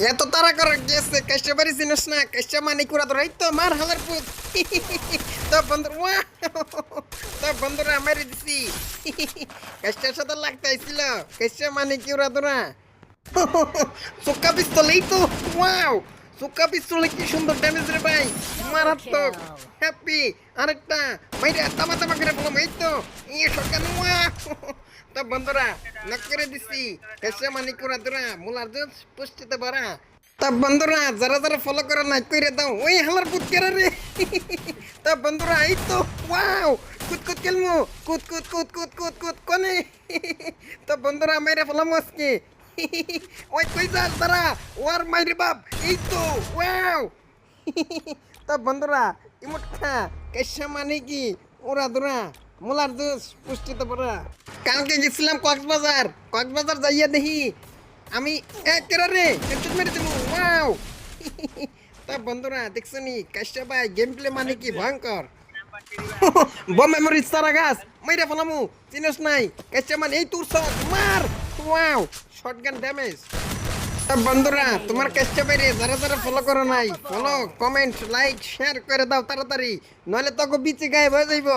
এত তারা করে গেছে কাশটা বাড়ি চিনিস না কাশটা মানে কুড়া ধরে তো মার হালার পুত তো বন্ধু তো বন্ধুরা মেরে দিছি কাশটার সাথে লাগতে আইছিল কাশটা মানে কুড়া ধরা সুক্কা পিস্তল এই তো ওয়াও সুক্কা পিস্তলে কি সুন্দর ড্যামেজ রে ভাই মারাত্মক হ্যাপি আরেকটা মাইরা তামা তামা করে বললাম এই তো ইয়ে সরকার তো বন্ধুরা নক করে দিছি কাশটা মানে কুড়া ধরা মুলার জোস পুষ্টিতে ভরা তা বন্ধুরা যারা যারা ফলো করে না কইরে দাও ওই হালার পুত করে রে তা বন্ধুরা এই তো ওয়াও কুত কুত খেলমু কুত কুত কুত কুত কুত কুত কোনে তো বন্ধুরা মেরে ফেলাম আজকে ওই কই যাস তারা ওর মাইরে বাপ এই তো ওয়াও তা বন্ধুরা ইমোট খা কেসা মানে কি ওরা দোরা মোলার দোষ পুষ্টিতে পড়া কালকে গেছিলাম কক্সবাজার যাইয়া দেখি আমি কেরা রে হেডশট মেরে দেবো ওয়াও তা বন্ধুরা দেখছো নি কাশ্যা ভাই গেম প্লে মানে কি ভয়ঙ্কর বম মেমোরি সারা গাছ মাইরা ফেলামু চিনস নাই কাশ্যা মানে এই তোর শট মার ওয়াও শটগান ড্যামেজ তা বন্ধুরা তোমার কাশ্যা বাইরে যারা যারা ফলো করো নাই ফলো কমেন্ট লাইক শেয়ার করে দাও তাড়াতাড়ি নইলে তোকে বিচে গায়েব হয়ে যাইব